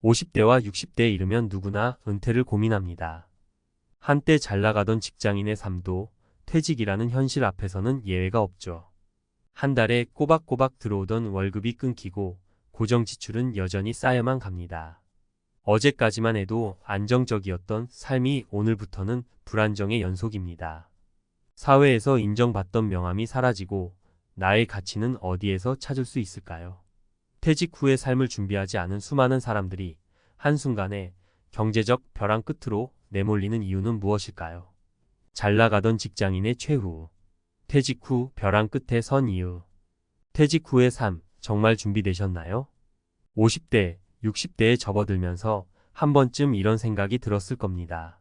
50대와 60대에 이르면 누구나 은퇴를 고민합니다. 한때 잘 나가던 직장인의 삶도 퇴직이라는 현실 앞에서는 예외가 없죠. 한 달에 꼬박꼬박 들어오던 월급이 끊기고 고정 지출은 여전히 쌓여만 갑니다. 어제까지만 해도 안정적이었던 삶이 오늘부터는 불안정의 연속입니다. 사회에서 인정받던 명함이 사라지고 나의 가치는 어디에서 찾을 수 있을까요? 퇴직 후의 삶을 준비하지 않은 수많은 사람들이 한순간에 경제적 벼랑 끝으로 내몰리는 이유는 무엇일까요? 잘 나가던 직장인의 최후, 퇴직 후 벼랑 끝에 선 이유. 퇴직 후의 삶 정말 준비되셨나요? 50대, 60대에 접어들면서 한 번쯤 이런 생각이 들었을 겁니다.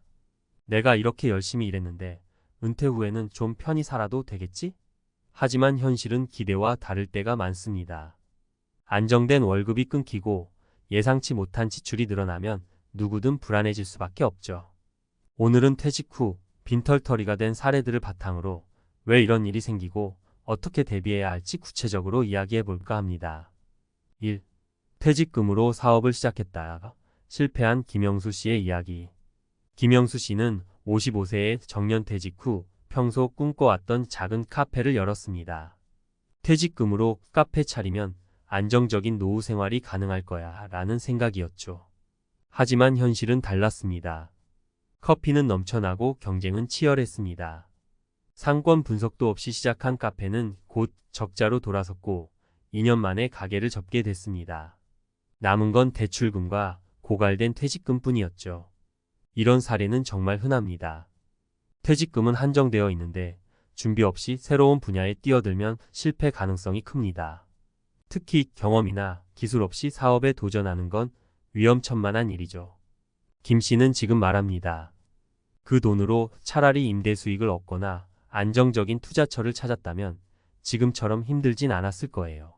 내가 이렇게 열심히 일했는데 은퇴 후에는 좀 편히 살아도 되겠지? 하지만 현실은 기대와 다를 때가 많습니다. 안정된 월급이 끊기고 예상치 못한 지출이 늘어나면 누구든 불안해질 수밖에 없죠. 오늘은 퇴직 후 빈털터리가 된 사례들을 바탕으로 왜 이런 일이 생기고 어떻게 대비해야 할지 구체적으로 이야기해 볼까 합니다. 1. 퇴직금으로 사업을 시작했다가 실패한 김영수 씨의 이야기. 김영수 씨는 55세에 정년퇴직 후 평소 꿈꿔왔던 작은 카페를 열었습니다. 퇴직금으로 카페 차리면 안정적인 노후 생활이 가능할 거야 라는 생각이었죠. 하지만 현실은 달랐습니다. 커피는 넘쳐나고 경쟁은 치열했습니다. 상권 분석도 없이 시작한 카페는 곧 적자로 돌아섰고 2년 만에 가게를 접게 됐습니다. 남은 건 대출금과 고갈된 퇴직금뿐이었죠. 이런 사례는 정말 흔합니다. 퇴직금은 한정되어 있는데 준비 없이 새로운 분야에 뛰어들면 실패 가능성이 큽니다. 특히 경험이나 기술 없이 사업에 도전하는 건 위험천만한 일이죠. 김 씨는 지금 말합니다. 그 돈으로 차라리 임대 수익을 얻거나 안정적인 투자처를 찾았다면 지금처럼 힘들진 않았을 거예요.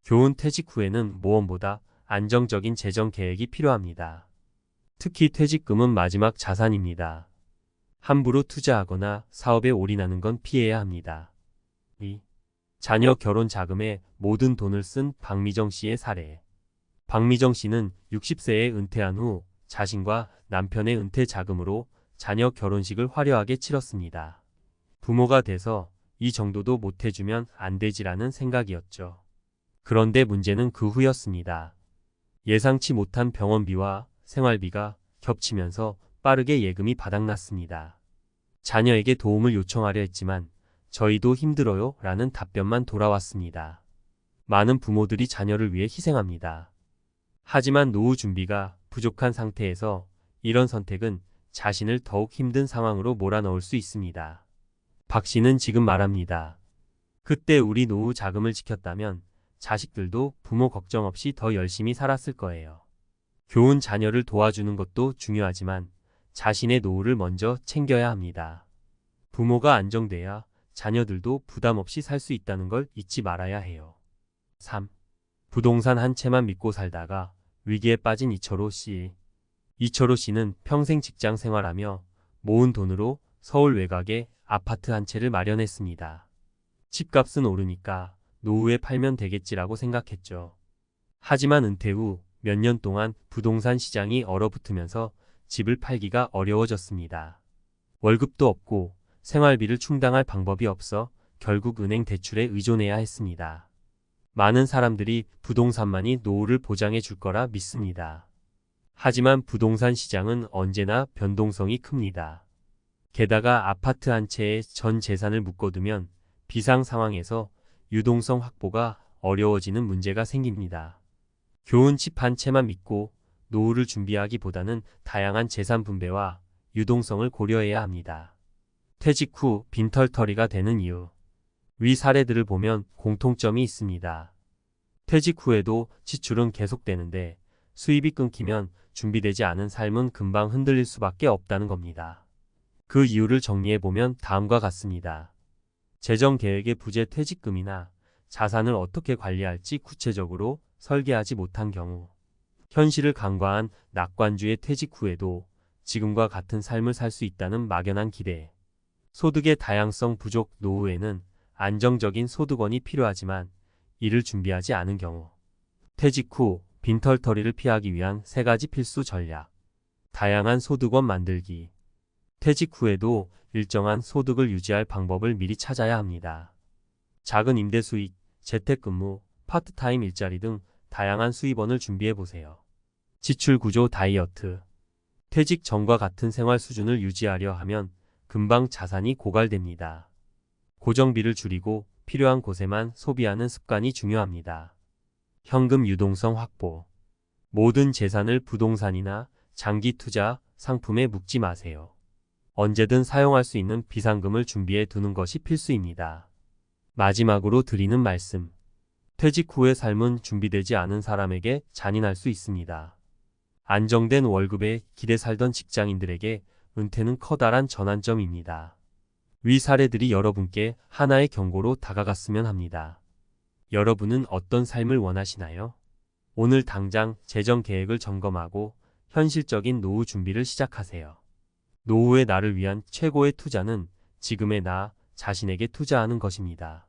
교훈 퇴직 후에는 모험보다 안정적인 재정 계획이 필요합니다. 특히 퇴직금은 마지막 자산입니다. 함부로 투자하거나 사업에 올인하는 건 피해야 합니다. 2. 자녀 결혼 자금에 모든 돈을 쓴 박미정 씨의 사례. 박미정 씨는 60세에 은퇴한 후 자신과 남편의 은퇴 자금으로 자녀 결혼식을 화려하게 치렀습니다. 부모가 돼서 이 정도도 못해주면 안 되지라는 생각이었죠. 그런데 문제는 그 후였습니다. 예상치 못한 병원비와 생활비가 겹치면서 빠르게 예금이 바닥났습니다. 자녀에게 도움을 요청하려 했지만 저희도 힘들어요 라는 답변만 돌아왔습니다. 많은 부모들이 자녀를 위해 희생합니다. 하지만 노후 준비가 부족한 상태에서 이런 선택은 자신을 더욱 힘든 상황으로 몰아넣을 수 있습니다. 박 씨는 지금 말합니다. 그때 우리 노후 자금을 지켰다면 자식들도 부모 걱정 없이 더 열심히 살았을 거예요. 교훈 자녀를 도와주는 것도 중요하지만 자신의 노후를 먼저 챙겨야 합니다. 부모가 안정돼야 자녀들도 부담 없이 살 수 있다는 걸 잊지 말아야 해요. 3. 부동산 한 채만 믿고 살다가 위기에 빠진 이철호 씨. 이철호 씨는 평생 직장 생활하며 모은 돈으로 서울 외곽에 아파트 한 채를 마련했습니다. 집값은 오르니까 노후에 팔면 되겠지라고 생각했죠. 하지만 은퇴 후 몇 년 동안 부동산 시장이 얼어붙으면서 집을 팔기가 어려워졌습니다. 월급도 없고 생활비를 충당할 방법이 없어 결국 은행 대출에 의존해야 했습니다. 많은 사람들이 부동산만이 노후를 보장해 줄 거라 믿습니다. 하지만 부동산 시장은 언제나 변동성이 큽니다. 게다가 아파트 한 채에 전 재산을 묶어두면 비상 상황에서 유동성 확보가 어려워지는 문제가 생깁니다. 교훈 집 한 채만 믿고 노후를 준비하기보다는 다양한 재산 분배와 유동성을 고려해야 합니다. 퇴직 후 빈털터리가 되는 이유. 위 사례들을 보면 공통점이 있습니다. 퇴직 후에도 지출은 계속되는데 수입이 끊기면 준비되지 않은 삶은 금방 흔들릴 수밖에 없다는 겁니다. 그 이유를 정리해보면 다음과 같습니다. 재정 계획의 부재, 퇴직금이나 자산을 어떻게 관리할지 구체적으로 설계하지 못한 경우, 현실을 간과한 낙관주의 퇴직 후에도 지금과 같은 삶을 살 수 있다는 막연한 기대, 소득의 다양성 부족, 노후에는 안정적인 소득원이 필요하지만 이를 준비하지 않은 경우, 퇴직 후 빈털터리를 피하기 위한 3가지 필수 전략. 다양한 소득원 만들기. 퇴직 후에도 일정한 소득을 유지할 방법을 미리 찾아야 합니다. 작은 임대 수익, 재택근무, 파트타임 일자리 등 다양한 수입원을 준비해 보세요. 지출 구조 다이어트. 퇴직 전과 같은 생활 수준을 유지하려 하면 금방 자산이 고갈됩니다. 고정비를 줄이고 필요한 곳에만 소비하는 습관이 중요합니다. 현금 유동성 확보. 모든 재산을 부동산이나 장기 투자, 상품에 묶지 마세요. 언제든 사용할 수 있는 비상금을 준비해 두는 것이 필수입니다. 마지막으로 드리는 말씀. 퇴직 후의 삶은 준비되지 않은 사람에게 잔인할 수 있습니다. 안정된 월급에 기대 살던 직장인들에게 은퇴는 커다란 전환점입니다. 위 사례들이 여러분께 하나의 경고로 다가갔으면 합니다. 여러분은 어떤 삶을 원하시나요? 오늘 당장 재정 계획을 점검하고 현실적인 노후 준비를 시작하세요. 노후의 나를 위한 최고의 투자는 지금의 나 자신에게 투자하는 것입니다.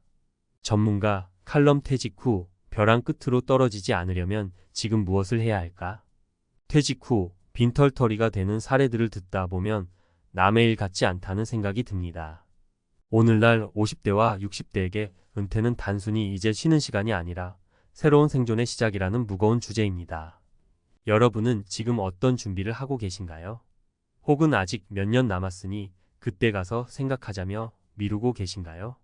전문가 칼럼 퇴직 후 벼랑 끝으로 떨어지지 않으려면 지금 무엇을 해야 할까? 퇴직 후 빈털터리가 되는 사례들을 듣다 보면 남의 일 같지 않다는 생각이 듭니다. 오늘날 50대와 60대에게 은퇴는 단순히 이제 쉬는 시간이 아니라 새로운 생존의 시작이라는 무거운 주제입니다. 여러분은 지금 어떤 준비를 하고 계신가요? 혹은 아직 몇 년 남았으니 그때 가서 생각하자며 미루고 계신가요?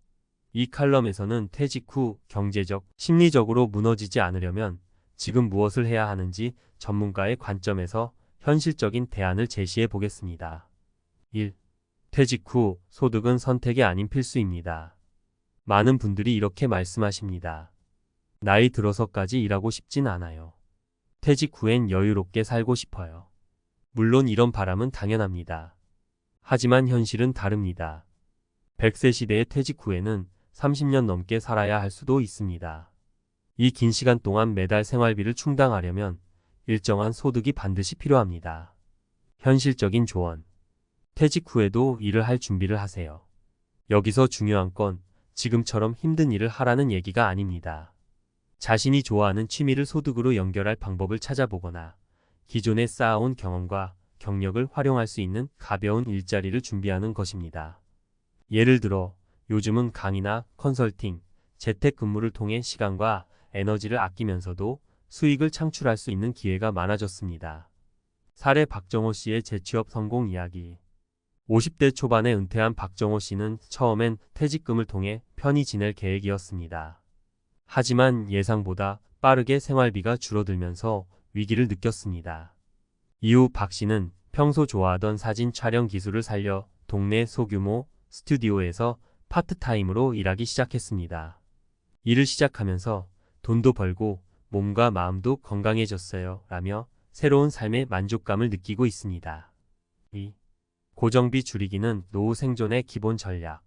이 칼럼에서는 퇴직 후 경제적, 심리적으로 무너지지 않으려면 지금 무엇을 해야 하는지 전문가의 관점에서 현실적인 대안을 제시해 보겠습니다. 1. 퇴직 후 소득은 선택이 아닌 필수입니다. 많은 분들이 이렇게 말씀하십니다. 나이 들어서까지 일하고 싶진 않아요. 퇴직 후엔 여유롭게 살고 싶어요. 물론 이런 바람은 당연합니다. 하지만 현실은 다릅니다. 100세 시대의 퇴직 후에는 30년 넘게 살아야 할 수도 있습니다. 이 긴 시간 동안 매달 생활비를 충당하려면 일정한 소득이 반드시 필요합니다. 현실적인 조언. 퇴직 후에도 일을 할 준비를 하세요. 여기서 중요한 건 지금처럼 힘든 일을 하라는 얘기가 아닙니다. 자신이 좋아하는 취미를 소득으로 연결할 방법을 찾아보거나 기존에 쌓아온 경험과 경력을 활용할 수 있는 가벼운 일자리를 준비하는 것입니다. 예를 들어 요즘은 강의나 컨설팅, 재택근무를 통해 시간과 에너지를 아끼면서도 수익을 창출할 수 있는 기회가 많아졌습니다. 사례 박정호 씨의 재취업 성공 이야기. 50대 초반에 은퇴한 박정호 씨는 처음엔 퇴직금을 통해 편히 지낼 계획이었습니다. 하지만 예상보다 빠르게 생활비가 줄어들면서 위기를 느꼈습니다. 이후 박 씨는 평소 좋아하던 사진 촬영 기술을 살려 동네 소규모 스튜디오에서 파트타임으로 일하기 시작했습니다. 일을 시작하면서 돈도 벌고 몸과 마음도 건강해졌어요. 라며 새로운 삶의 만족감을 느끼고 있습니다. 2. 고정비 줄이기는 노후 생존의 기본 전략.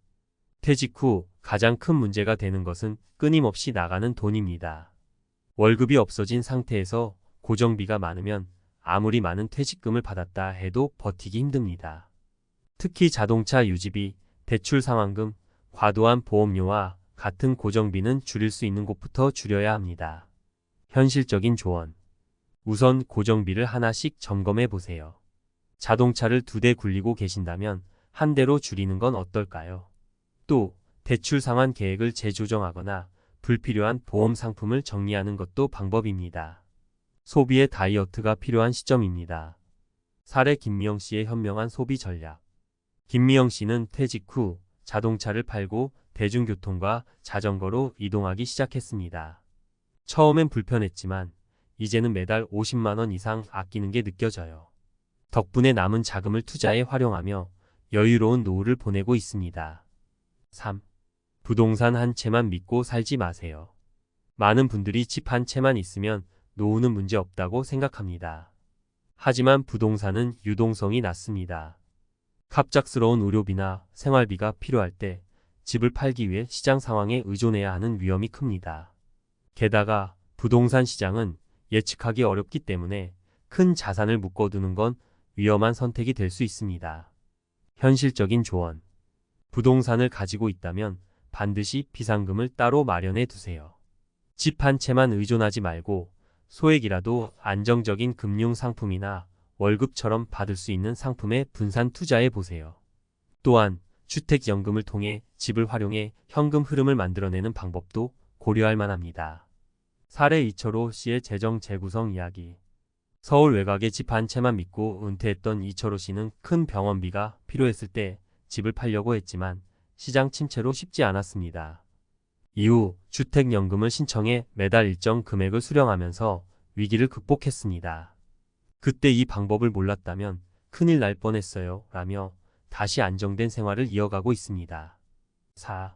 퇴직 후 가장 큰 문제가 되는 것은 끊임없이 나가는 돈입니다. 월급이 없어진 상태에서 고정비가 많으면 아무리 많은 퇴직금을 받았다 해도 버티기 힘듭니다. 특히 자동차 유지비, 대출 상환금, 과도한 보험료와 같은 고정비는 줄일 수 있는 곳부터 줄여야 합니다. 현실적인 조언. 우선 고정비를 하나씩 점검해 보세요. 자동차를 2대 굴리고 계신다면 한 대로 줄이는 건 어떨까요? 또 대출 상환 계획을 재조정하거나 불필요한 보험 상품을 정리하는 것도 방법입니다. 소비의 다이어트가 필요한 시점입니다. 사례 김미영 씨의 현명한 소비 전략. 김미영 씨는 퇴직 후 자동차를 팔고 대중교통과 자전거로 이동하기 시작했습니다. 처음엔 불편했지만 이제는 매달 50만 원 이상 아끼는 게 느껴져요. 덕분에 남은 자금을 투자에 활용하며 여유로운 노후를 보내고 있습니다. 3. 부동산 한 채만 믿고 살지 마세요. 많은 분들이 집 한 채만 있으면 노후는 문제 없다고 생각합니다. 하지만 부동산은 유동성이 낮습니다. 갑작스러운 의료비나 생활비가 필요할 때 집을 팔기 위해 시장 상황에 의존해야 하는 위험이 큽니다. 게다가 부동산 시장은 예측하기 어렵기 때문에 큰 자산을 묶어두는 건 위험한 선택이 될 수 있습니다. 현실적인 조언. 부동산을 가지고 있다면 반드시 비상금을 따로 마련해 두세요. 집 한 채만 의존하지 말고 소액이라도 안정적인 금융 상품이나 월급처럼 받을 수 있는 상품에 분산 투자해 보세요. 또한 주택연금을 통해 집을 활용해 현금 흐름을 만들어내는 방법도 고려할 만합니다. 사례 이철호 씨의 재정 재구성 이야기. 서울 외곽에 집 한 채만 믿고 은퇴했던 이철호 씨는 큰 병원비가 필요했을 때 집을 팔려고 했지만 시장 침체로 쉽지 않았습니다. 이후 주택연금을 신청해 매달 일정 금액을 수령하면서 위기를 극복했습니다. 그때 이 방법을 몰랐다면 큰일 날 뻔했어요. 라며 다시 안정된 생활을 이어가고 있습니다. 4.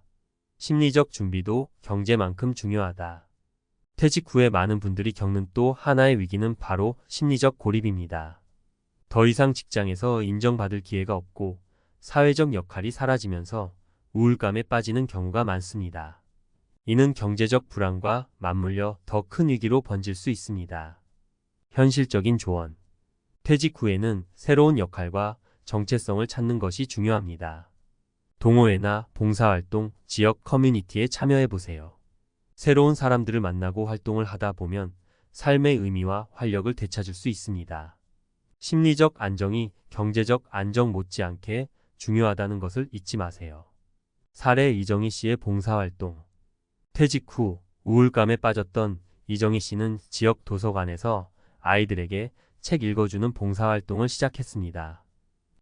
심리적 준비도 경제만큼 중요하다. 퇴직 후에 많은 분들이 겪는 또 하나의 위기는 바로 심리적 고립입니다. 더 이상 직장에서 인정받을 기회가 없고 사회적 역할이 사라지면서 우울감에 빠지는 경우가 많습니다. 이는 경제적 불안과 맞물려 더 큰 위기로 번질 수 있습니다. 현실적인 조언. 퇴직 후에는 새로운 역할과 정체성을 찾는 것이 중요합니다. 동호회나 봉사활동, 지역 커뮤니티에 참여해보세요. 새로운 사람들을 만나고 활동을 하다 보면 삶의 의미와 활력을 되찾을 수 있습니다. 심리적 안정이 경제적 안정 못지않게 중요하다는 것을 잊지 마세요. 사례 이정희 씨의 봉사활동. 퇴직 후 우울감에 빠졌던 이정희 씨는 지역 도서관에서 아이들에게 책 읽어주는 봉사활동을 시작했습니다.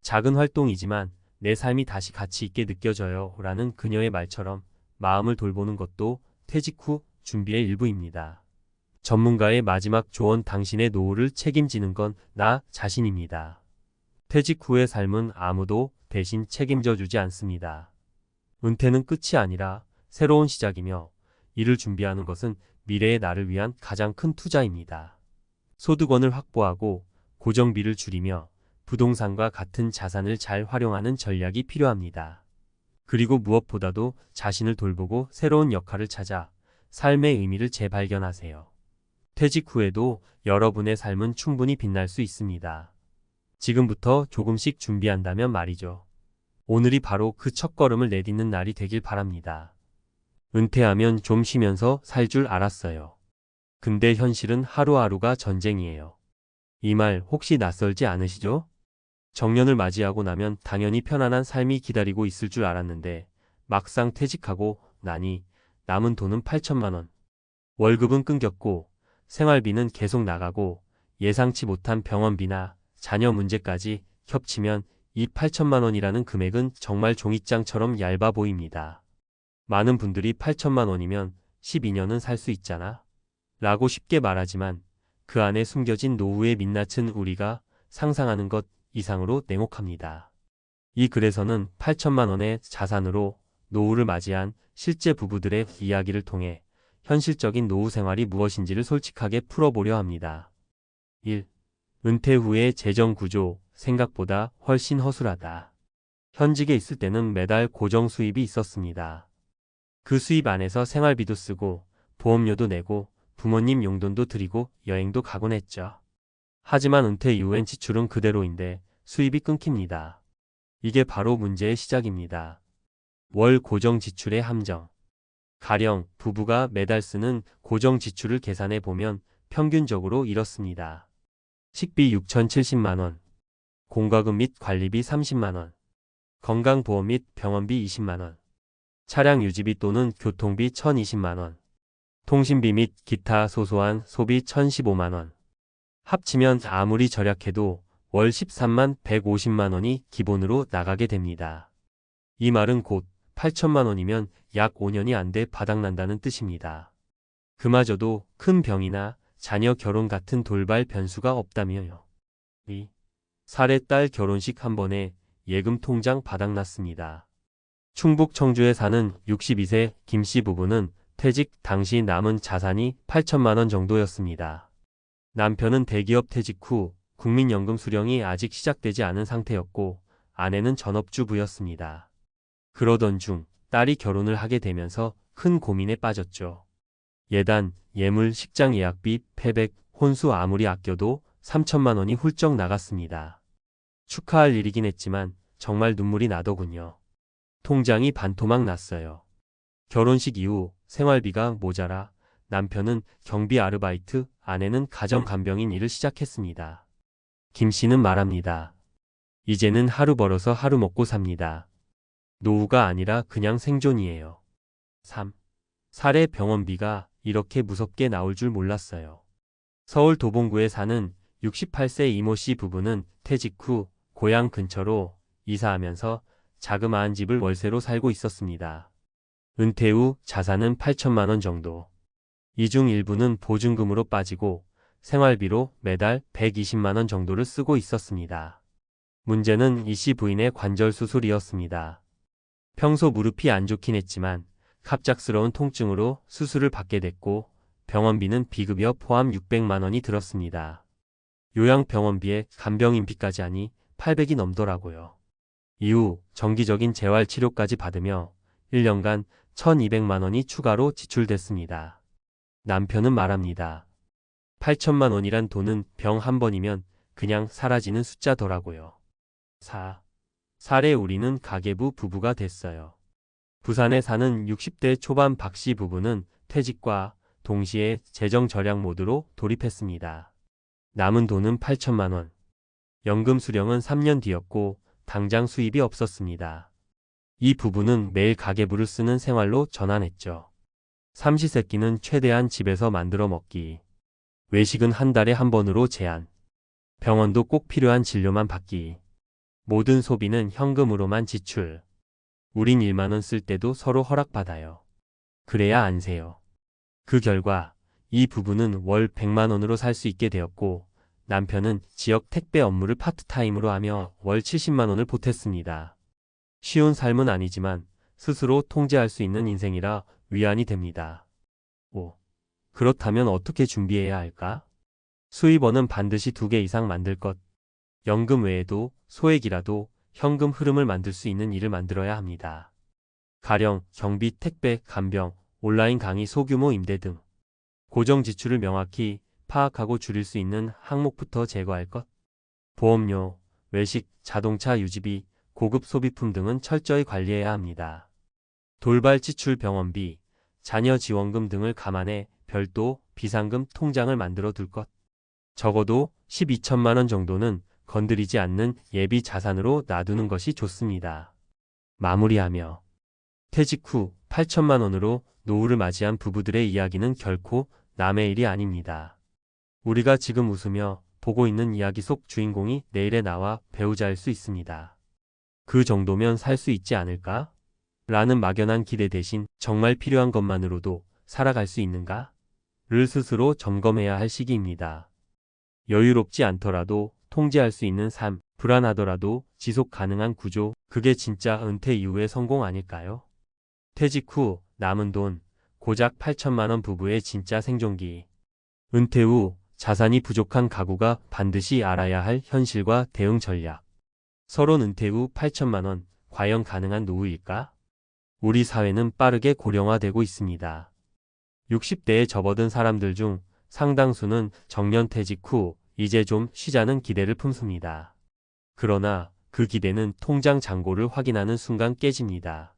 작은 활동이지만 내 삶이 다시 가치 있게 느껴져요 라는 그녀의 말처럼 마음을 돌보는 것도 퇴직 후 준비의 일부입니다. 전문가의 마지막 조언. 당신의 노후를 책임지는 건 나 자신입니다. 퇴직 후의 삶은 아무도 대신 책임져 주지 않습니다. 은퇴는 끝이 아니라 새로운 시작이며 이를 준비하는 것은 미래의 나를 위한 가장 큰 투자입니다. 소득원을 확보하고 고정비를 줄이며 부동산과 같은 자산을 잘 활용하는 전략이 필요합니다. 그리고 무엇보다도 자신을 돌보고 새로운 역할을 찾아 삶의 의미를 재발견하세요. 퇴직 후에도 여러분의 삶은 충분히 빛날 수 있습니다. 지금부터 조금씩 준비한다면 말이죠. 오늘이 바로 그 첫걸음을 내딛는 날이 되길 바랍니다. 은퇴하면 좀 쉬면서 살 줄 알았어요. 근데 현실은 하루하루가 전쟁이에요. 이 말 혹시 낯설지 않으시죠? 정년을 맞이하고 나면 당연히 편안한 삶이 기다리고 있을 줄 알았는데 막상 퇴직하고 나니 남은 돈은 8천만 원. 월급은 끊겼고 생활비는 계속 나가고 예상치 못한 병원비나 자녀 문제까지 겹치면 이 8천만 원이라는 금액은 정말 종이장처럼 얇아 보입니다. 많은 분들이 8천만 원이면 12년은 살 수 있잖아 라고 쉽게 말하지만 그 안에 숨겨진 노후의 민낯은 우리가 상상하는 것 이상으로 냉혹합니다. 이 글에서는 8천만 원의 자산으로 노후를 맞이한 실제 부부들의 이야기를 통해 현실적인 노후 생활이 무엇인지를 솔직하게 풀어보려 합니다. 1. 은퇴 후의 재정 구조, 생각보다 훨씬 허술하다. 현직에 있을 때는 매달 고정 수입이 있었습니다. 그 수입 안에서 생활비도 쓰고 보험료도 내고 부모님 용돈도 드리고 여행도 가곤 했죠. 하지만 은퇴 이후엔 지출은 그대로인데 수입이 끊깁니다. 이게 바로 문제의 시작입니다. 월 고정 지출의 함정. 가령 부부가 매달 쓰는 고정 지출을 계산해 보면 평균적으로 이렇습니다. 식비 6,070만 원, 공과금 및 관리비 30만 원, 건강보험 및 병원비 20만 원, 차량 유지비 또는 교통비 1,020만 원, 통신비 및 기타 소소한 소비 1,015만 원. 합치면 아무리 절약해도 월 13만 150만 원이 기본으로 나가게 됩니다. 이 말은 곧 8천만 원이면 약 5년이 안 돼 바닥난다는 뜻입니다. 그마저도 큰 병이나 자녀 결혼 같은 돌발 변수가 없다며요. 2. 사례 딸 결혼식 한 번에 예금 통장 바닥났습니다. 충북 청주에 사는 62세 김씨 부부는 퇴직 당시 남은 자산이 8천만 원 정도였습니다. 남편은 대기업 퇴직 후 국민연금 수령이 아직 시작되지 않은 상태였고 아내는 전업주부였습니다. 그러던 중 딸이 결혼을 하게 되면서 큰 고민에 빠졌죠. 예단, 예물, 식장 예약비, 패백, 혼수 아무리 아껴도 3천만 원이 훌쩍 나갔습니다. 축하할 일이긴 했지만 정말 눈물이 나더군요. 통장이 반토막 났어요. 결혼식 이후 생활비가 모자라 남편은 경비 아르바이트, 아내는 가정 간병인 일을 시작했습니다. 김 씨는 말합니다. 이제는 하루 벌어서 하루 먹고 삽니다. 노후가 아니라 그냥 생존이에요. 3. 살해 병원비가 이렇게 무섭게 나올 줄 몰랐어요. 서울 도봉구에 사는 68세 이모 씨 부부는 퇴직 후 고향 근처로 이사하면서 자그마한 집을 월세로 살고 있었습니다. 은퇴 후 자산은 8천만 원 정도. 이 중 일부는 보증금으로 빠지고 생활비로 매달 120만 원 정도를 쓰고 있었습니다. 문제는 이 씨 부인의 관절 수술이었습니다. 평소 무릎이 안 좋긴 했지만 갑작스러운 통증으로 수술을 받게 됐고 병원비는 비급여 포함 600만 원이 들었습니다. 요양병원비에 간병인비까지 하니 800이 넘더라고요. 이후 정기적인 재활치료까지 받으며 1년간 1200만 원이 추가로 지출됐습니다. 남편은 말합니다. 8천만 원이란 돈은 병 한 번이면 그냥 사라지는 숫자더라고요. 4. 살해 우리는 가계부 부부가 됐어요. 부산에 사는 60대 초반 박씨 부부는 퇴직과 동시에 재정 절약 모드로 돌입했습니다. 남은 돈은 8천만 원. 연금 수령은 3년 뒤였고 당장 수입이 없었습니다. 이 부부는 매일 가계부를 쓰는 생활로 전환했죠. 삼시세끼는 최대한 집에서 만들어 먹기. 외식은 한 달에 한 번으로 제한. 병원도 꼭 필요한 진료만 받기. 모든 소비는 현금으로만 지출. 우린 1만 원 쓸 때도 서로 허락받아요. 그래야 안 세요. 그 결과 이 부부는 월 100만 원으로 살 수 있게 되었고 남편은 지역 택배 업무를 파트타임으로 하며 월 70만 원을 보탰습니다. 쉬운 삶은 아니지만 스스로 통제할 수 있는 인생이라 위안이 됩니다. 5. 그렇다면 어떻게 준비해야 할까? 수입원은 반드시 2개 이상 만들 것. 연금 외에도 소액이라도 현금 흐름을 만들 수 있는 일을 만들어야 합니다. 가령 경비, 택배, 간병, 온라인 강의, 소규모 임대 등 고정 지출을 명확히 파악하고 줄일 수 있는 항목부터 제거할 것. 보험료, 외식, 자동차 유지비, 고급 소비품 등은 철저히 관리해야 합니다. 돌발 지출, 병원비, 자녀 지원금 등을 감안해 별도 비상금 통장을 만들어 둘 것. 적어도 12천만 원 정도는 건드리지 않는 예비 자산으로 놔두는 것이 좋습니다. 마무리하며 퇴직 후 8천만 원으로 노후를 맞이한 부부들의 이야기는 결코 남의 일이 아닙니다. 우리가 지금 웃으며 보고 있는 이야기 속 주인공이 내일의 나와 배우자일 수 있습니다. 그 정도면 살 수 있지 않을까? 라는 막연한 기대 대신 정말 필요한 것만으로도 살아갈 수 있는가? 를 스스로 점검해야 할 시기입니다. 여유롭지 않더라도 통제할 수 있는 삶, 불안하더라도 지속 가능한 구조, 그게 진짜 은퇴 이후의 성공 아닐까요? 퇴직 후 남은 돈, 고작 8천만 원 부부의 진짜 생존기. 은퇴 후 자산이 부족한 가구가 반드시 알아야 할 현실과 대응 전략. 서론 은퇴 후 8천만 원, 과연 가능한 노후일까? 우리 사회는 빠르게 고령화되고 있습니다. 60대에 접어든 사람들 중 상당수는 정년퇴직 후 이제 좀 쉬자는 기대를 품습니다. 그러나 그 기대는 통장 잔고를 확인하는 순간 깨집니다.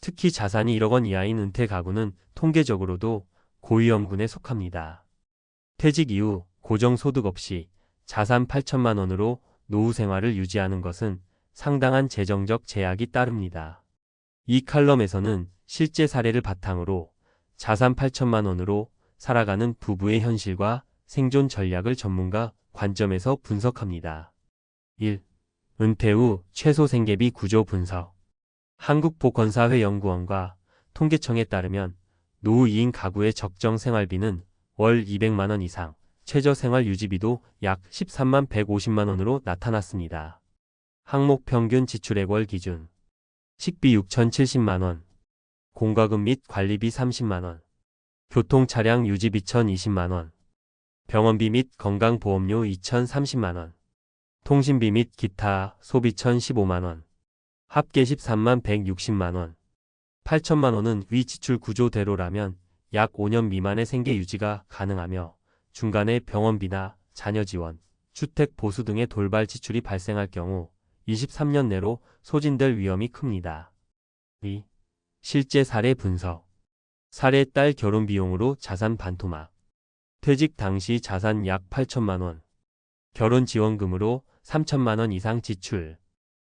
특히 자산이 1억 원 이하인 은퇴 가구는 통계적으로도 고위험군에 속합니다. 퇴직 이후 고정소득 없이 자산 8천만 원으로 노후 생활을 유지하는 것은 상당한 재정적 제약이 따릅니다. 이 칼럼에서는 실제 사례를 바탕으로 자산 8천만 원으로 살아가는 부부의 현실과 생존 전략을 전문가 관점에서 분석합니다. 1. 은퇴 후 최소 생계비 구조 분석. 한국보건사회연구원과 통계청에 따르면 노후 2인 가구의 적정 생활비는 월 200만 원 이상, 최저 생활 유지비도 약 13만 150만 원으로 나타났습니다. 항목 평균 지출액 월 기준. 식비 6,070만 원, 공과금 및 관리비 30만 원, 교통차량 유지비 1,020만 원, 병원비 및 건강보험료 2,030만 원, 통신비 및 기타 소비 1,015만 원, 합계 13만 160만 원. 8천만 원은 위 지출 구조대로라면 약 5년 미만의 생계 유지가 가능하며 중간에 병원비나 자녀 지원, 주택 보수 등의 돌발 지출이 발생할 경우 23년 내로 소진될 위험이 큽니다. 2. 실제 사례 분석. 사례 딸 결혼 비용으로 자산 반토막. 퇴직 당시 자산 약 8천만 원. 결혼 지원금으로 3천만 원 이상 지출.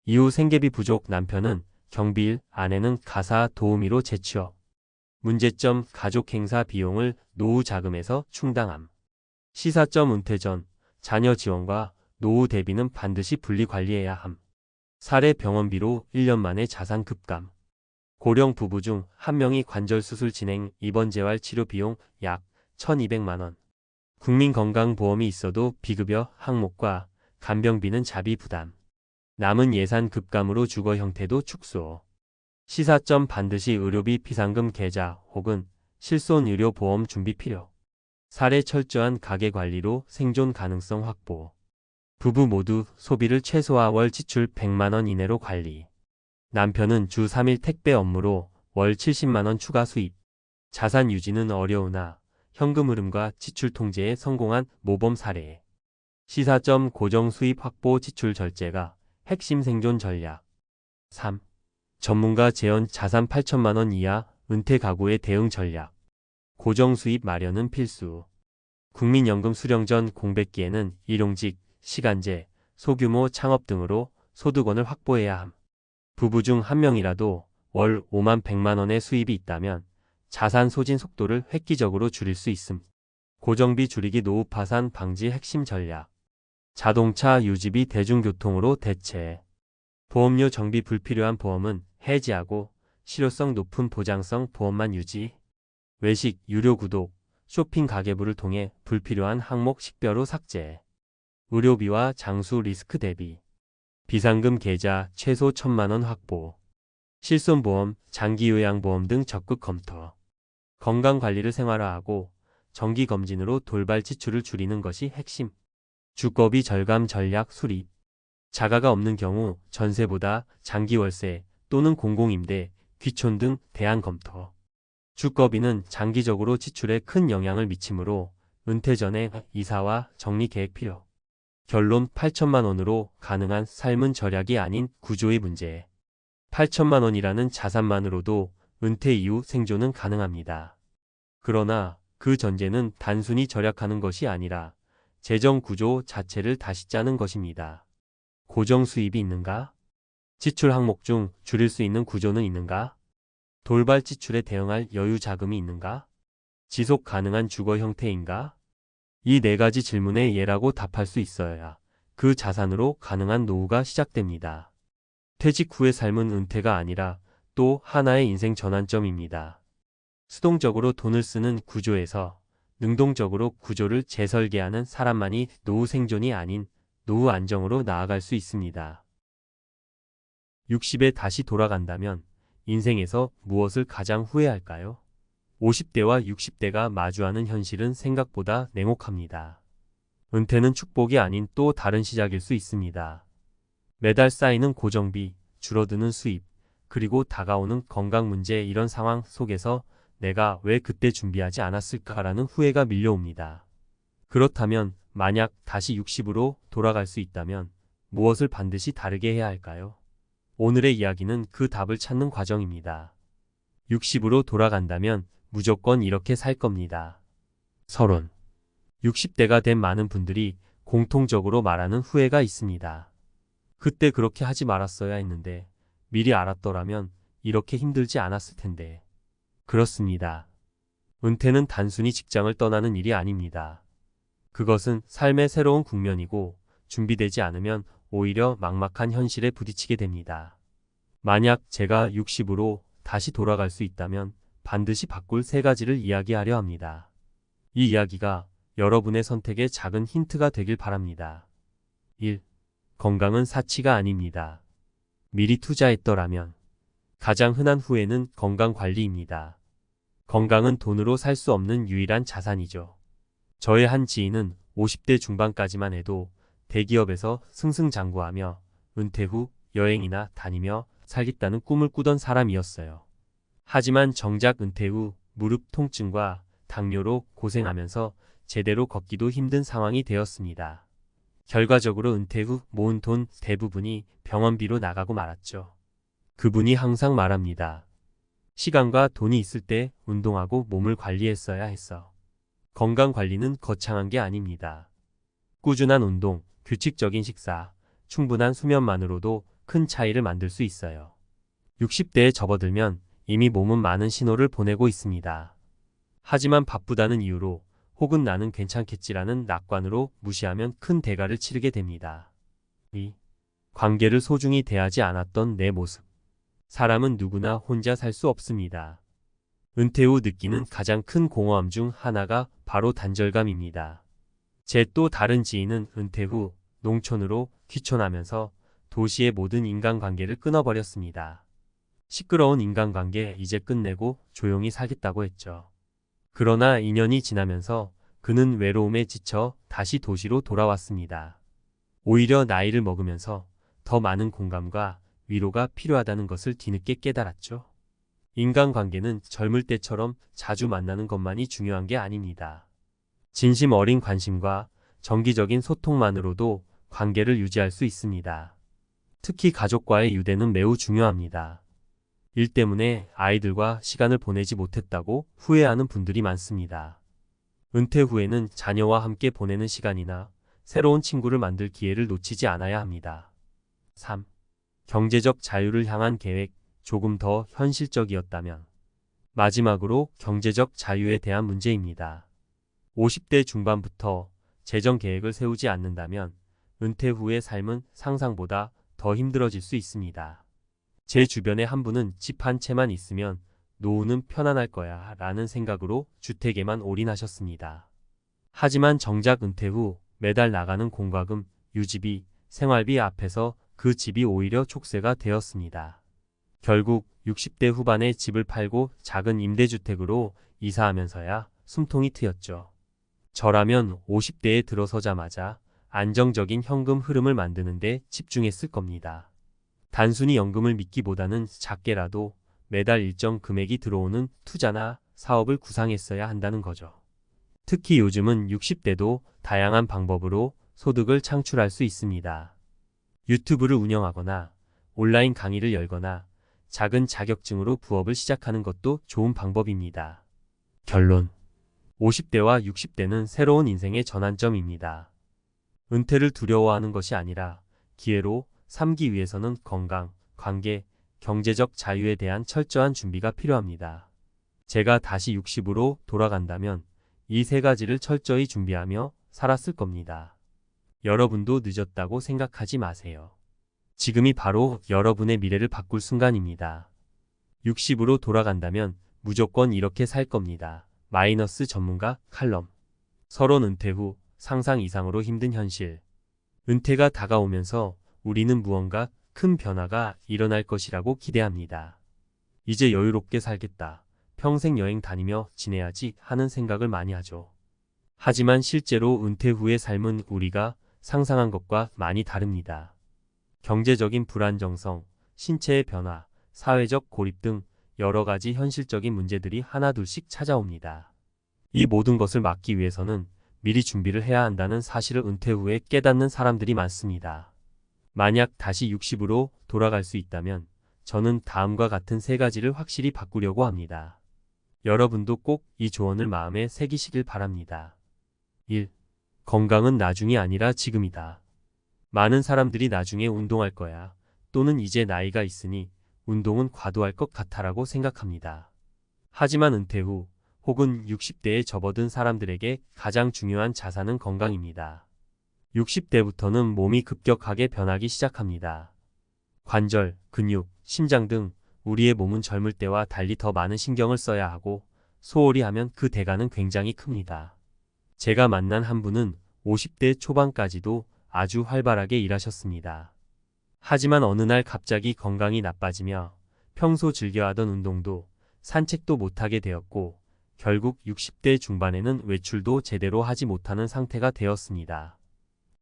이후 생계비 부족 남편은 경비일, 아내는 가사 도우미로 재취업. 문제점 가족 행사 비용을 노후 자금에서 충당함. 시사점 은퇴 전 자녀 지원과 노후 대비는 반드시 분리 관리해야 함. 사례 병원비로 1년 만에 자산 급감. 고령 부부 중 한 명이 관절 수술 진행 입원 재활 치료 비용 약 1,200만 원. 국민건강보험이 있어도 비급여 항목과 간병비는 자비 부담. 남은 예산 급감으로 주거 형태도 축소. 시사점 반드시 의료비 비상금 계좌 혹은 실손의료보험 준비 필요. 사례 철저한 가계관리로 생존 가능성 확보. 부부 모두 소비를 최소화 월 지출 100만 원 이내로 관리. 남편은 주 3일 택배 업무로 월 70만 원 추가 수입. 자산 유지는 어려우나 현금 흐름과 지출 통제에 성공한 모범 사례. 시사점 고정 수입 확보 지출 절제가 핵심 생존 전략. 3. 전문가 제언 자산 8천만 원 이하 은퇴 가구의 대응 전략. 고정 수입 마련은 필수. 국민연금 수령 전 공백기에는 일용직, 시간제, 소규모 창업 등으로 소득원을 확보해야 함. 부부 중 한 명이라도 월 5만 100만 원의 수입이 있다면 자산 소진 속도를 획기적으로 줄일 수 있음. 고정비 줄이기 노후 파산 방지 핵심 전략. 자동차 유지비 대중교통으로 대체. 보험료 정비 불필요한 보험은 해지하고 실효성 높은 보장성 보험만 유지. 외식, 유료 구독, 쇼핑 가계부를 통해 불필요한 항목 식별후 삭제. 의료비와 장수 리스크 대비. 비상금 계좌 최소 1,000만 원 확보. 실손보험, 장기요양보험 등 적극 검토. 건강관리를 생활화하고 정기검진으로 돌발 지출을 줄이는 것이 핵심. 주거비 절감 전략 수립. 자가가 없는 경우 전세보다 장기월세 또는 공공임대, 귀촌 등 대안 검토. 주거비는 장기적으로 지출에 큰 영향을 미치므로 은퇴 전에 이사와 정리 계획 필요. 결론 8천만 원으로 가능한 삶은 절약이 아닌 구조의 문제. 8천만 원이라는 자산만으로도 은퇴 이후 생존은 가능합니다. 그러나 그 전제는 단순히 절약하는 것이 아니라 재정 구조 자체를 다시 짜는 것입니다. 고정 수입이 있는가? 지출 항목 중 줄일 수 있는 구조는 있는가? 돌발 지출에 대응할 여유 자금이 있는가? 지속 가능한 주거 형태인가? 이 네 가지 질문에 예라고 답할 수 있어야 그 자산으로 가능한 노후가 시작됩니다. 퇴직 후의 삶은 은퇴가 아니라 또 하나의 인생 전환점입니다. 수동적으로 돈을 쓰는 구조에서 능동적으로 구조를 재설계하는 사람만이 노후 생존이 아닌 노후 안정으로 나아갈 수 있습니다. 60에 다시 돌아간다면 인생에서 무엇을 가장 후회할까요? 50대와 60대가 마주하는 현실은 생각보다 냉혹합니다. 은퇴는 축복이 아닌 또 다른 시작일 수 있습니다. 매달 쌓이는 고정비, 줄어드는 수입, 그리고 다가오는 건강 문제 이런 상황 속에서 내가 왜 그때 준비하지 않았을까라는 후회가 밀려옵니다. 그렇다면 만약 다시 60으로 돌아갈 수 있다면 무엇을 반드시 다르게 해야 할까요? 오늘의 이야기는 그 답을 찾는 과정입니다. 60으로 돌아간다면 무조건 이렇게 살 겁니다. 서론. 60대가 된 많은 분들이 공통적으로 말하는 후회가 있습니다. 그때 그렇게 하지 말았어야 했는데, 미리 알았더라면 이렇게 힘들지 않았을 텐데. 그렇습니다. 은퇴는 단순히 직장을 떠나는 일이 아닙니다. 그것은 삶의 새로운 국면이고 준비되지 않으면 오히려 막막한 현실에 부딪히게 됩니다. 만약 제가 60으로 다시 돌아갈 수 있다면 반드시 바꿀 세 가지를 이야기하려 합니다. 이 이야기가 여러분의 선택에 작은 힌트가 되길 바랍니다. 1. 건강은 사치가 아닙니다. 미리 투자했더라면. 가장 흔한 후회는 건강관리입니다. 건강은 돈으로 살 수 없는 유일한 자산이죠. 저의 한 지인은 50대 중반까지만 해도 대기업에서 승승장구하며 은퇴 후 여행이나 다니며 살겠다는 꿈을 꾸던 사람이었어요. 하지만 정작 은퇴 후 무릎 통증과 당뇨로 고생하면서 제대로 걷기도 힘든 상황이 되었습니다. 결과적으로 은퇴 후 모은 돈 대부분이 병원비로 나가고 말았죠. 그분이 항상 말합니다. 시간과 돈이 있을 때 운동하고 몸을 관리했어야 했어. 건강 관리는 거창한 게 아닙니다. 꾸준한 운동, 규칙적인 식사, 충분한 수면만으로도 큰 차이를 만들 수 있어요. 60대에 접어들면 이미 몸은 많은 신호를 보내고 있습니다. 하지만 바쁘다는 이유로 혹은 나는 괜찮겠지라는 낙관으로 무시하면 큰 대가를 치르게 됩니다. 2. 관계를 소중히 대하지 않았던 내 모습. 사람은 누구나 혼자 살 수 없습니다. 은퇴 후 느끼는 가장 큰 공허함 중 하나가 바로 단절감입니다. 제 또 다른 지인은 은퇴 후 농촌으로 귀촌하면서 도시의 모든 인간관계를 끊어버렸습니다. 시끄러운 인간관계 이제 끝내고 조용히 살겠다고 했죠. 그러나 2년이 지나면서 그는 외로움에 지쳐 다시 도시로 돌아왔습니다. 오히려 나이를 먹으면서 더 많은 공감과 위로가 필요하다는 것을 뒤늦게 깨달았죠. 인간관계는 젊을 때처럼 자주 만나는 것만이 중요한 게 아닙니다. 진심 어린 관심과 정기적인 소통만으로도 관계를 유지할 수 있습니다. 특히 가족과의 유대는 매우 중요합니다. 일 때문에 아이들과 시간을 보내지 못했다고 후회하는 분들이 많습니다. 은퇴 후에는 자녀와 함께 보내는 시간이나 새로운 친구를 만들 기회를 놓치지 않아야 합니다. 3. 경제적 자유를 향한 계획, 조금 더 현실적이었다면. 마지막으로 경제적 자유에 대한 문제입니다. 50대 중반부터 재정 계획을 세우지 않는다면 은퇴 후의 삶은 상상보다 더 힘들어질 수 있습니다. 제 주변의 한 분은 집 한 채만 있으면 노후는 편안할 거야 라는 생각으로 주택에만 올인하셨습니다. 하지만 정작 은퇴 후 매달 나가는 공과금, 유지비, 생활비 앞에서 그 집이 오히려 촉새가 되었습니다. 결국 60대 후반에 집을 팔고 작은 임대주택으로 이사하면서야 숨통이 트였죠. 저라면 50대에 들어서자마자 안정적인 현금 흐름을 만드는 데 집중했을 겁니다. 단순히 연금을 믿기보다는 작게라도 매달 일정 금액이 들어오는 투자나 사업을 구상했어야 한다는 거죠. 특히 요즘은 60대도 다양한 방법으로 소득을 창출할 수 있습니다. 유튜브를 운영하거나 온라인 강의를 열거나 작은 자격증으로 부업을 시작하는 것도 좋은 방법입니다. 결론. 50대와 60대는 새로운 인생의 전환점입니다. 은퇴를 두려워하는 것이 아니라 기회로 삼기 위해서는 건강, 관계, 경제적 자유에 대한 철저한 준비가 필요합니다. 제가 다시 60으로 돌아간다면 이 세 가지를 철저히 준비하며 살았을 겁니다. 여러분도 늦었다고 생각하지 마세요. 지금이 바로 여러분의 미래를 바꿀 순간입니다. 60으로 돌아간다면 무조건 이렇게 살 겁니다. 마이너스 전문가 칼럼. 서론 은퇴 후 상상 이상으로 힘든 현실. 은퇴가 다가오면서 우리는 무언가 큰 변화가 일어날 것이라고 기대합니다. 이제 여유롭게 살겠다. 평생 여행 다니며 지내야지 하는 생각을 많이 하죠. 하지만 실제로 은퇴 후의 삶은 우리가 상상한 것과 많이 다릅니다. 경제적인 불안정성, 신체의 변화, 사회적 고립 등 여러 가지 현실적인 문제들이 하나둘씩 찾아옵니다. 이 모든 것을 막기 위해서는 미리 준비를 해야 한다는 사실을 은퇴 후에 깨닫는 사람들이 많습니다. 만약 다시 60으로 돌아갈 수 있다면 저는 다음과 같은 세 가지를 확실히 바꾸려고 합니다. 여러분도 꼭 이 조언을 마음에 새기시길 바랍니다. 1. 건강은 나중이 아니라 지금이다. 많은 사람들이 나중에 운동할 거야 또는 이제 나이가 있으니 운동은 과도할 것 같아라고 생각합니다. 하지만 은퇴 후 혹은 60대에 접어든 사람들에게 가장 중요한 자산은 건강입니다. 60대부터는 몸이 급격하게 변하기 시작합니다. 관절, 근육, 심장 등 우리의 몸은 젊을 때와 달리 더 많은 신경을 써야 하고 소홀히 하면 그 대가는 굉장히 큽니다. 제가 만난 한 분은 50대 초반까지도 아주 활발하게 일하셨습니다. 하지만 어느 날 갑자기 건강이 나빠지며 평소 즐겨하던 운동도 산책도 못하게 되었고 결국 60대 중반에는 외출도 제대로 하지 못하는 상태가 되었습니다.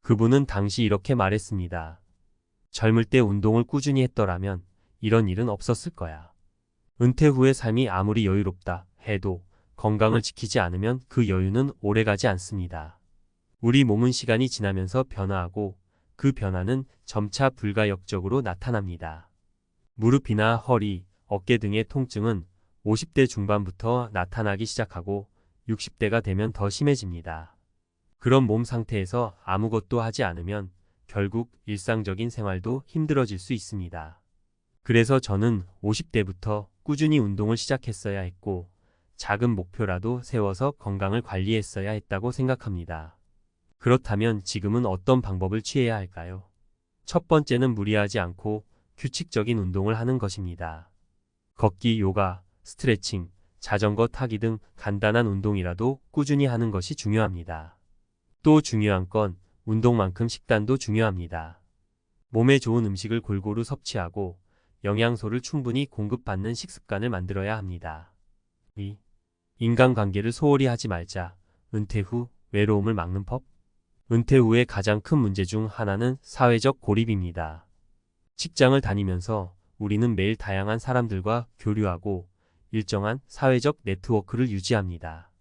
그분은 당시 이렇게 말했습니다. 젊을 때 운동을 꾸준히 했더라면 이런 일은 없었을 거야. 은퇴 후의 삶이 아무리 여유롭다 해도 건강을 지키지 않으면 그 여유는 오래가지 않습니다. 우리 몸은 시간이 지나면서 변화하고 그 변화는 점차 불가역적으로 나타납니다. 무릎이나 허리, 어깨 등의 통증은 50대 중반부터 나타나기 시작하고 60대가 되면 더 심해집니다. 그런 몸 상태에서 아무것도 하지 않으면 결국 일상적인 생활도 힘들어질 수 있습니다. 그래서 저는 50대부터 꾸준히 운동을 시작했어야 했고 작은 목표라도 세워서 건강을 관리했어야 했다고 생각합니다. 그렇다면 지금은 어떤 방법을 취해야 할까요? 첫 번째는 무리하지 않고 규칙적인 운동을 하는 것입니다. 걷기, 요가, 스트레칭, 자전거 타기 등 간단한 운동이라도 꾸준히 하는 것이 중요합니다. 또 중요한 건 운동만큼 식단도 중요합니다. 몸에 좋은 음식을 골고루 섭취하고 영양소를 충분히 공급받는 식습관을 만들어야 합니다. 2. 인간관계를 소홀히 하지 말자. 은퇴 후 외로움을 막는 법? 은퇴 후의 가장 큰 문제 중 하나는 사회적 고립입니다. 직장을 다니면서 우리는 매일 다양한 사람들과 교류하고 일정한 사회적 네트워크를 유지합니다.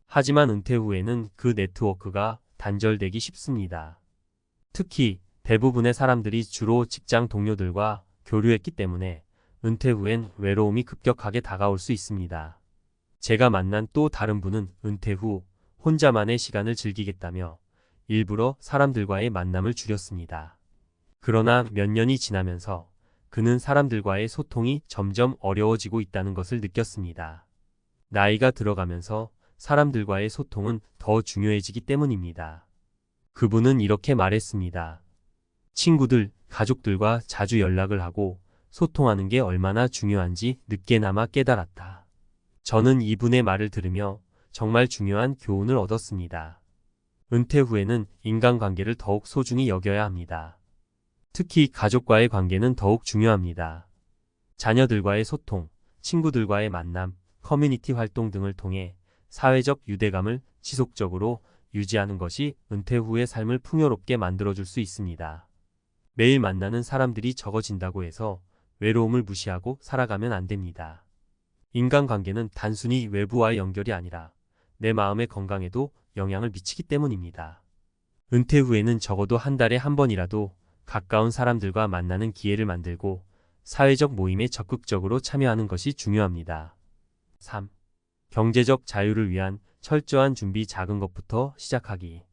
하지만 은퇴 후에는 그 네트워크가 단절되기 쉽습니다. 특히 대부분의 사람들이 주로 직장 동료들과 교류했기 때문에 은퇴 후엔 외로움이 급격하게 다가올 수 있습니다. 제가 만난 또 다른 분은 은퇴 후 혼자만의 시간을 즐기겠다며 일부러 사람들과의 만남을 줄였습니다. 그러나 몇 년이 지나면서 그는 사람들과의 소통이 점점 어려워지고 있다는 것을 느꼈습니다. 나이가 들어가면서 사람들과의 소통은 더 중요해지기 때문입니다. 그분은 이렇게 말했습니다. 친구들, 가족들과 자주 연락을 하고 소통하는 게 얼마나 중요한지 늦게나마 깨달았다. 저는 이분의 말을 들으며 정말 중요한 교훈을 얻었습니다. 은퇴 후에는 인간관계를 더욱 소중히 여겨야 합니다. 특히 가족과의 관계는 더욱 중요합니다. 자녀들과의 소통, 친구들과의 만남, 커뮤니티 활동 등을 통해 사회적 유대감을 지속적으로 유지하는 것이 은퇴 후의 삶을 풍요롭게 만들어줄 수 있습니다. 매일 만나는 사람들이 적어진다고 해서 외로움을 무시하고 살아가면 안 됩니다. 인간관계는 단순히 외부와의 연결이 아니라 내 마음의 건강에도 영향을 미치기 때문입니다. 은퇴 후에는 적어도 한 달에 한 번이라도 가까운 사람들과 만나는 기회를 만들고 사회적 모임에 적극적으로 참여하는 것이 중요합니다. 3. 경제적 자유를 위한 철저한 준비. 작은 것부터 시작하기.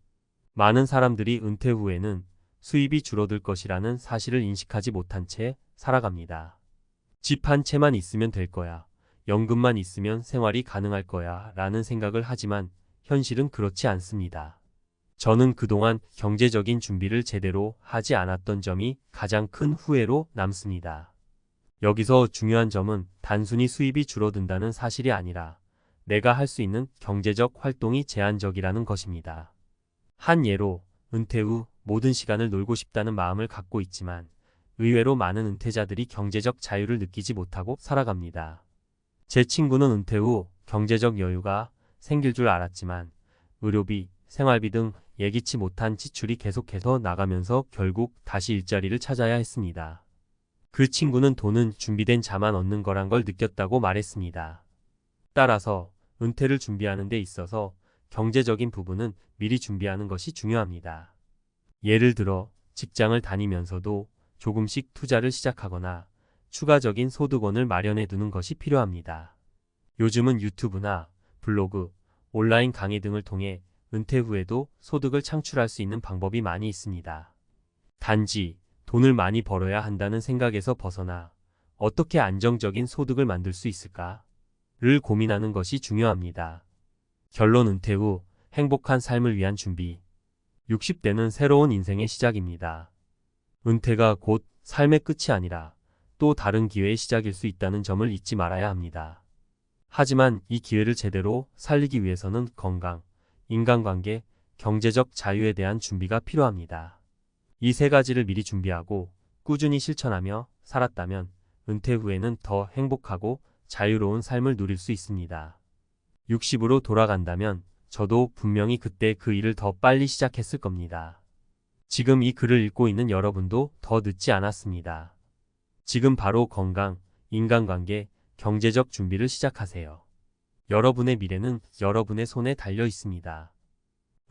많은 사람들이 은퇴 후에는 수입이 줄어들 것이라는 사실을 인식하지 못한 채 살아갑니다. 집 한 채만 있으면 될 거야. 연금만 있으면 생활이 가능할 거야 라는 생각을 하지만 현실은 그렇지 않습니다. 저는 그동안 경제적인 준비를 제대로 하지 않았던 점이 가장 큰 후회로 남습니다. 여기서 중요한 점은 단순히 수입이 줄어든다는 사실이 아니라 내가 할 수 있는 경제적 활동이 제한적이라는 것입니다. 한 예로 은퇴 후 모든 시간을 놀고 싶다는 마음을 갖고 있지만 의외로 많은 은퇴자들이 경제적 자유를 느끼지 못하고 살아갑니다. 제 친구는 은퇴 후 경제적 여유가 생길 줄 알았지만 의료비, 생활비 등 예기치 못한 지출이 계속해서 나가면서 결국 다시 일자리를 찾아야 했습니다. 그 친구는 돈은 준비된 자만 얻는 거란 걸 느꼈다고 말했습니다. 따라서 은퇴를 준비하는 데 있어서 경제적인 부분은 미리 준비하는 것이 중요합니다. 예를 들어 직장을 다니면서도 조금씩 투자를 시작하거나 추가적인 소득원을 마련해 두는 것이 필요합니다. 요즘은 유튜브나 블로그, 온라인 강의 등을 통해 은퇴 후에도 소득을 창출할 수 있는 방법이 많이 있습니다. 단지 돈을 많이 벌어야 한다는 생각에서 벗어나 어떻게 안정적인 소득을 만들 수 있을까를 고민하는 것이 중요합니다. 결론. 은퇴 후 행복한 삶을 위한 준비. 60대는 새로운 인생의 시작입니다. 은퇴가 곧 삶의 끝이 아니라 또 다른 기회의 시작일 수 있다는 점을 잊지 말아야 합니다. 하지만 이 기회를 제대로 살리기 위해서는 건강, 인간관계, 경제적 자유에 대한 준비가 필요합니다. 이 세 가지를 미리 준비하고 꾸준히 실천하며 살았다면 은퇴 후에는 더 행복하고 자유로운 삶을 누릴 수 있습니다. 60으로 돌아간다면 저도 분명히 그때 그 일을 더 빨리 시작했을 겁니다. 지금 이 글을 읽고 있는 여러분도 더 늦지 않았습니다. 지금 바로 건강, 인간관계, 경제적 준비를 시작하세요. 여러분의 미래는 여러분의 손에 달려 있습니다.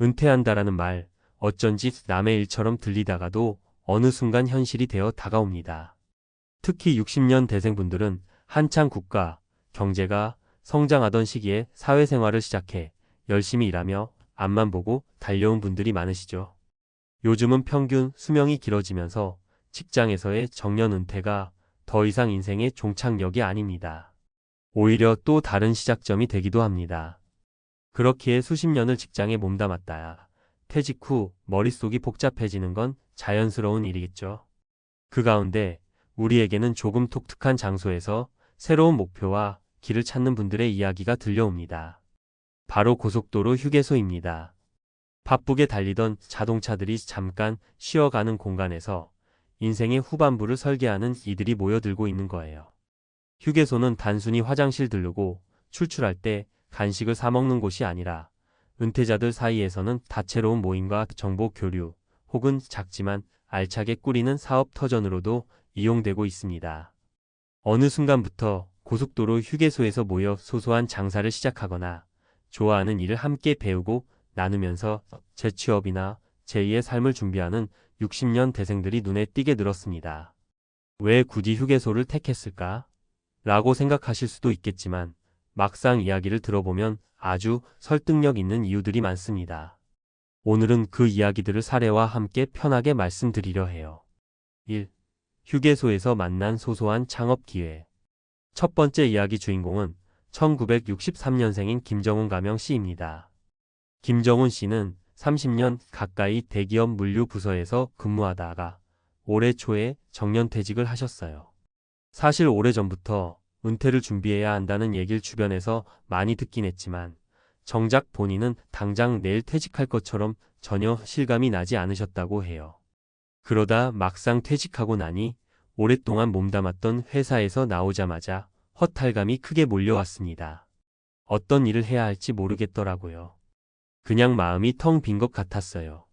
은퇴한다라는 말, 어쩐지 남의 일처럼 들리다가도 어느 순간 현실이 되어 다가옵니다. 특히 60년 대생분들은 한창 국가, 경제가 성장하던 시기에 사회생활을 시작해 열심히 일하며 앞만 보고 달려온 분들이 많으시죠. 요즘은 평균 수명이 길어지면서 직장에서의 정년 은퇴가 더 이상 인생의 종착역이 아닙니다. 오히려 또 다른 시작점이 되기도 합니다. 그렇기에 수십 년을 직장에 몸담았다야 퇴직 후 머릿속이 복잡해지는 건 자연스러운 일이겠죠. 그 가운데 우리에게는 조금 독특한 장소에서 새로운 목표와 길을 찾는 분들의 이야기가 들려옵니다. 바로 고속도로 휴게소입니다. 바쁘게 달리던 자동차들이 잠깐 쉬어가는 공간에서 인생의 후반부를 설계하는 이들이 모여들고 있는 거예요. 휴게소는 단순히 화장실 들르고 출출할 때 간식을 사 먹는 곳이 아니라 은퇴자들 사이에서는 다채로운 모임과 정보 교류 혹은 작지만 알차게 꾸리는 사업 터전으로도 이용되고 있습니다. 어느 순간부터 고속도로 휴게소에서 모여 소소한 장사를 시작하거나 좋아하는 일을 함께 배우고 나누면서 재취업이나 제2의 삶을 준비하는 60년 대생들이 눈에 띄게 늘었습니다. 왜 굳이 휴게소를 택했을까? 라고 생각하실 수도 있겠지만 막상 이야기를 들어보면 아주 설득력 있는 이유들이 많습니다. 오늘은 그 이야기들을 사례와 함께 편하게 말씀드리려 해요. 1. 휴게소에서 만난 소소한 창업 기회. 첫 번째 이야기 주인공은 1963년생인 김정훈 가명 씨입니다. 김정훈 씨는 30년 가까이 대기업 물류부서에서 근무하다가 올해 초에 정년퇴직을 하셨어요. 사실 오래전부터 은퇴를 준비해야 한다는 얘기를 주변에서 많이 듣긴 했지만 정작 본인은 당장 내일 퇴직할 것처럼 전혀 실감이 나지 않으셨다고 해요. 그러다 막상 퇴직하고 나니 오랫동안 몸담았던 회사에서 나오자마자 허탈감이 크게 몰려왔습니다. 어떤 일을 해야 할지 모르겠더라고요. 그냥 마음이 텅 빈 것 같았어요.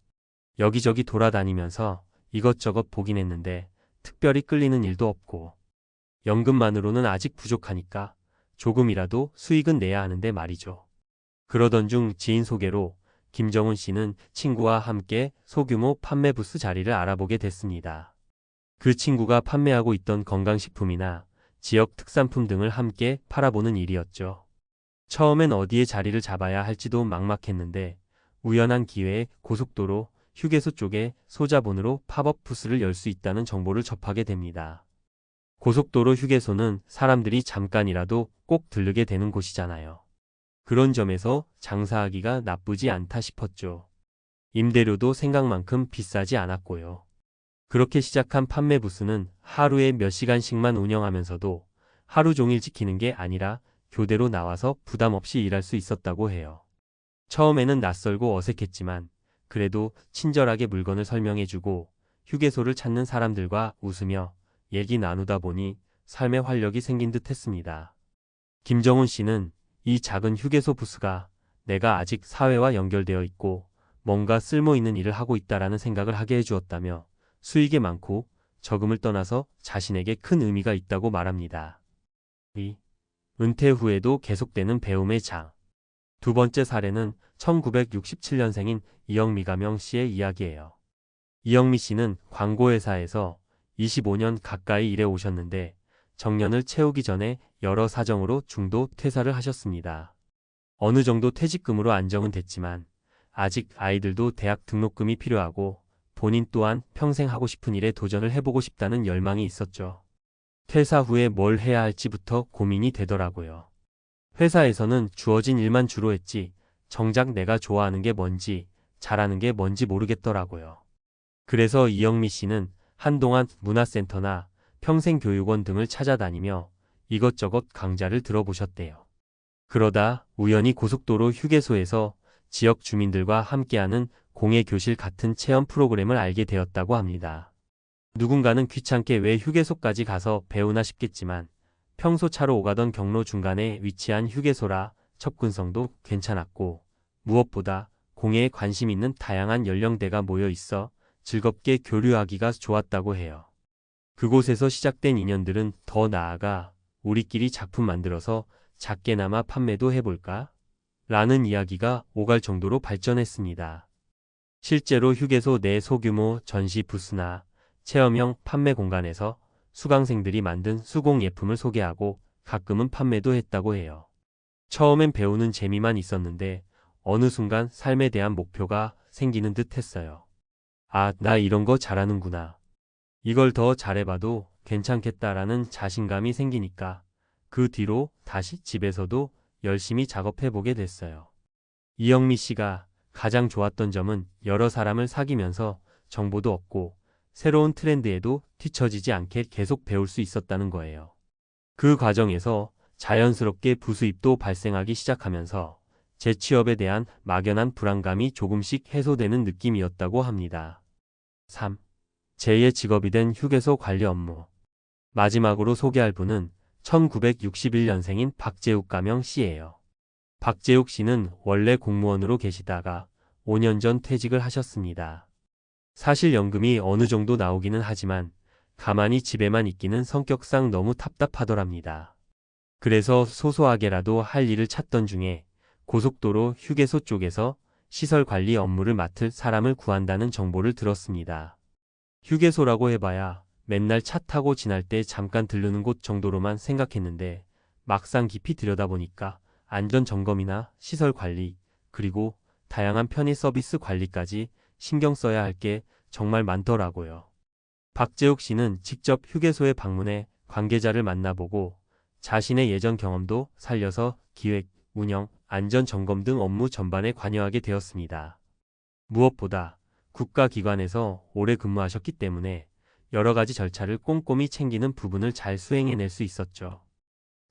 여기저기 돌아다니면서 이것저것 보긴 했는데 특별히 끌리는 일도 없고 연금만으로는 아직 부족하니까 조금이라도 수익은 내야 하는데 말이죠. 그러던 중 지인 소개로 김정훈 씨는 친구와 함께 소규모 판매 부스 자리를 알아보게 됐습니다. 그 친구가 판매하고 있던 건강식품이나 지역 특산품 등을 함께 팔아보는 일이었죠. 처음엔 어디에 자리를 잡아야 할지도 막막했는데 우연한 기회에 고속도로 휴게소 쪽에 소자본으로 팝업 부스를 열 수 있다는 정보를 접하게 됩니다. 고속도로 휴게소는 사람들이 잠깐이라도 꼭 들르게 되는 곳이잖아요. 그런 점에서 장사하기가 나쁘지 않다 싶었죠. 임대료도 생각만큼 비싸지 않았고요. 그렇게 시작한 판매 부스는 하루에 몇 시간씩만 운영하면서도 하루 종일 지키는 게 아니라 교대로 나와서 부담 없이 일할 수 있었다고 해요. 처음에는 낯설고 어색했지만 그래도 친절하게 물건을 설명해주고 휴게소를 찾는 사람들과 웃으며 얘기 나누다 보니 삶의 활력이 생긴 듯 했습니다. 김정훈 씨는 이 작은 휴게소 부스가 내가 아직 사회와 연결되어 있고 뭔가 쓸모 있는 일을 하고 있다라는 생각을 하게 해주었다며 수익이 많고 적음을 떠나서 자신에게 큰 의미가 있다고 말합니다. 2. 은퇴 후에도 계속되는 배움의 장. 두 번째 사례는 1967년생인 이영미 가명 씨의 이야기예요. 이영미 씨는 광고회사에서 25년 가까이 일해 오셨는데 정년을 채우기 전에 여러 사정으로 중도 퇴사를 하셨습니다. 어느 정도 퇴직금으로 안정은 됐지만 아직 아이들도 대학 등록금이 필요하고 본인 또한 평생 하고 싶은 일에 도전을 해보고 싶다는 열망이 있었죠. 퇴사 후에 뭘 해야 할지부터 고민이 되더라고요. 회사에서는 주어진 일만 주로 했지 정작 내가 좋아하는 게 뭔지 잘하는 게 뭔지 모르겠더라고요. 그래서 이영미 씨는 한동안 문화센터나 평생교육원 등을 찾아다니며 이것저것 강좌를 들어보셨대요. 그러다 우연히 고속도로 휴게소에서 지역 주민들과 함께하는 공예교실 같은 체험 프로그램을 알게 되었다고 합니다. 누군가는 귀찮게 왜 휴게소까지 가서 배우나 싶겠지만 평소 차로 오가던 경로 중간에 위치한 휴게소라 접근성도 괜찮았고 무엇보다 공예에 관심 있는 다양한 연령대가 모여 있어 즐겁게 교류하기가 좋았다고 해요. 그곳에서 시작된 인연들은 더 나아가 우리끼리 작품 만들어서 작게나마 판매도 해볼까? 라는 이야기가 오갈 정도로 발전했습니다. 실제로 휴게소 내 소규모 전시 부스나 체험형 판매 공간에서 수강생들이 만든 수공 예품을 소개하고 가끔은 판매도 했다고 해요. 처음엔 배우는 재미만 있었는데 어느 순간 삶에 대한 목표가 생기는 듯 했어요. 아, 나 이런 거 잘하는구나. 이걸 더 잘해봐도 괜찮겠다라는 자신감이 생기니까 그 뒤로 다시 집에서도 열심히 작업해보게 됐어요. 이영미 씨가 가장 좋았던 점은 여러 사람을 사귀면서 정보도 얻고 새로운 트렌드에도 뒤처지지 않게 계속 배울 수 있었다는 거예요. 그 과정에서 자연스럽게 부수입도 발생하기 시작하면서 제 취업에 대한 막연한 불안감이 조금씩 해소되는 느낌이었다고 합니다. 3. 제2의 직업이 된 휴게소 관리 업무. 마지막으로 소개할 분은 1961년생인 박재욱 가명 씨예요. 박재욱 씨는 원래 공무원으로 계시다가 5년 전 퇴직을 하셨습니다. 사실 연금이 어느 정도 나오기는 하지만 가만히 집에만 있기는 성격상 너무 답답하더랍니다. 그래서 소소하게라도 할 일을 찾던 중에 고속도로 휴게소 쪽에서 시설 관리 업무를 맡을 사람을 구한다는 정보를 들었습니다. 휴게소라고 해봐야 맨날 차 타고 지날 때 잠깐 들르는 곳 정도로만 생각했는데 막상 깊이 들여다보니까 안전점검이나 시설 관리, 그리고 다양한 편의 서비스 관리까지 신경 써야 할 게 정말 많더라고요. 박재욱 씨는 직접 휴게소에 방문해 관계자를 만나보고 자신의 예전 경험도 살려서 기획, 운영, 안전점검 등 업무 전반에 관여하게 되었습니다. 무엇보다 국가기관에서 오래 근무하셨기 때문에 여러 가지 절차를 꼼꼼히 챙기는 부분을 잘 수행해낼 수 있었죠.